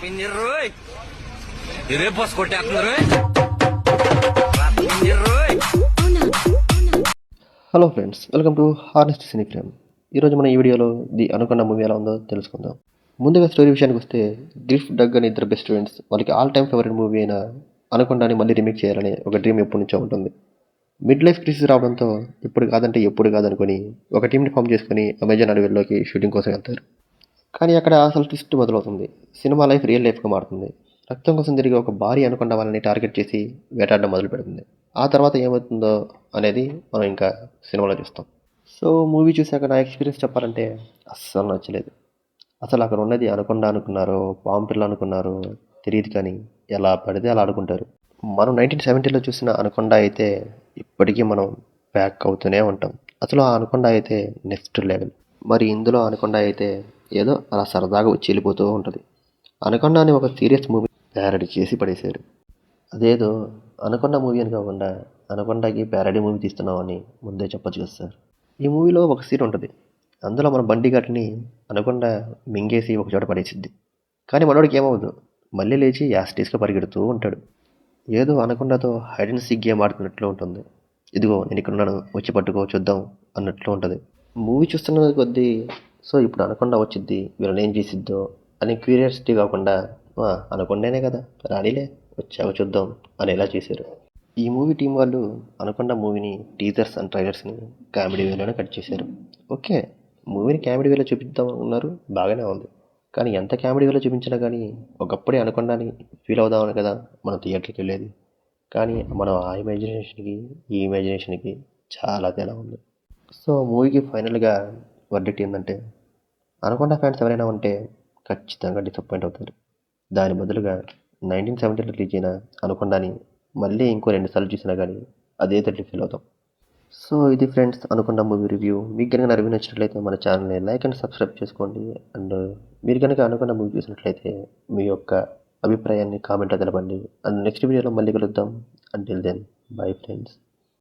Hello friends, welcome to honest cine frame. ఈరోజు మనం ఈ వీడియోలో ది అనుకున్న మూవీ ఎలా ఉందో తెలుసుకుందాం. ముందుగా స్టోరీ విషయానికి వస్తే, గిల్ఫ్ డగ్ అని ఇద్దరు బెస్ట్ ఫ్రెండ్స్ వాళ్ళకి ఆల్ టైమ్ ఫేవరెట్ మూవీ అయిన అనుకుండాని మళ్ళీ రీమేక్ చేయాలని ఒక డ్రీమ్ ఎప్పటి నుంచో ఉంటుంది. మిడ్ లైఫ్ క్రిసిస్ రావడంతో ఇప్పుడు కాదంటే ఎప్పుడు కాదనుకొని ఒక టీంని ఫామ్ చేసుకుని అమెజాన్ అడవిలోకి షూటింగ్ కోసం వెళ్తారు. కానీ అక్కడ అసలు ట్విస్ట్ మొదలవుతుంది. సినిమా లైఫ్ రియల్ లైఫ్గా మారుతుంది. రక్తం కోసం తిరిగి ఒక భారీ అనుకున్న వాళ్ళని టార్గెట్ చేసి వేటాడడం మొదలు పెడుతుంది. ఆ తర్వాత ఏమవుతుందో అనేది మనం ఇంకా సినిమాలో చూస్తాం. సో మూవీ చూశాక నా ఎక్స్పీరియన్స్ చెప్పాలంటే అస్సలు నచ్చలేదు. అసలు అక్కడ ఉన్నది అనకొండ అనుకున్నారో పాము పిల్ల అనుకున్నారో తెలియదు, కానీ ఎలా పడితే అలా ఆడుకుంటారు. మనం 1970లో చూసిన అనకొండ అయితే ఇప్పటికీ మనం బ్యాక్ అవుతూనే ఉంటాం. అసలు ఆ అనకొండ అయితే నెక్స్ట్ లెవెల్. మరి ఇందులో అనకొండ అయితే ఏదో అలా సరదాగా వచ్చి వెళ్ళిపోతూ ఉంటుంది. అనకొండ అని ఒక సీరియస్ మూవీ ప్యారడీ చేసి పడేశారు. అదేదో అనకొండ మూవీ అని కాకుండా అనకొండకి ప్యారడీ మూవీ తీస్తున్నామని ముందే చెప్పొచ్చు కదా సార్. ఈ మూవీలో ఒక సీన్ ఉంటుంది. అందులో మన బండి ఘాట్ని అనకొండ మింగేసి ఒక చోట పడేసిద్ది. కానీ మనోడికి ఏమవుదు, మళ్ళీ లేచి యాస్టీస్గా పరిగెడుతూ ఉంటాడు. ఏదో అనకొండతో హైడ్ అండ్ సీక్ గేమ్ ఆడుతున్నట్లు ఉంటుంది. ఇదిగో నేను ఇక్కడున్నాను, వచ్చి పట్టుకో చూద్దాం అన్నట్లు ఉంటుంది. మూవీ చూస్తున్న కొద్దీ సో ఇప్పుడు అనకొండ వచ్చిద్ది, వీళ్ళని ఏం చేసిద్దో అని క్యూరియాసిటీ కాకుండా అనకొండనే కదా రాణిలే వచ్చాక చూద్దాం అనేలా చేశారు. ఈ మూవీ టీం వాళ్ళు అనకొండ మూవీని టీజర్స్ అండ్ ట్రైలర్స్ని కామెడీ వేలోనే కట్ చేశారు. ఓకే, మూవీని కామెడీ వేలో చూపిద్దాం అన్నారు, బాగానే ఉంది. కానీ ఎంత కామెడీ వేలో చూపించినా కానీ ఒకప్పుడే అనకొండని ఫీల్ అవుదామని కదా మనం థియేటర్కి వెళ్ళేది. కానీ మనం ఆ ఇమాజినేషన్కి ఈ ఇమాజినేషన్కి చాలా తేడా ఉంది. సో మూవీకి ఫైనల్గా వర్డిక్ట్ ఏంటంటే, అనకొండ ఫ్యాన్స్ ఎవరైనా ఉంటే ఖచ్చితంగా డిసప్పాయింట్ అవుతారు. దాని బదులుగా 1970లో రిలీజ్ అయిన అనకొండని మళ్ళీ ఇంకో 2 సార్లు చూసినా కానీ అదే తల్లి ఫీల్ అవుతాం. సో ఇది ఫ్రెండ్స్ అనుకున్న మూవీ రివ్యూ. మీకు కనుక రివ్యూ నచ్చినట్లయితే మన ఛానల్ని లైక్ అండ్ సబ్స్క్రైబ్ చేసుకోండి. అండ్ మీరు కనుక అనుకున్న మూవీ చూసినట్లయితే మీ యొక్క అభిప్రాయాన్ని కామెంట్లో తెలపండి. అండ్ నెక్స్ట్ వీడియోలో మళ్ళీ కలుద్దాం. Until then bye friends.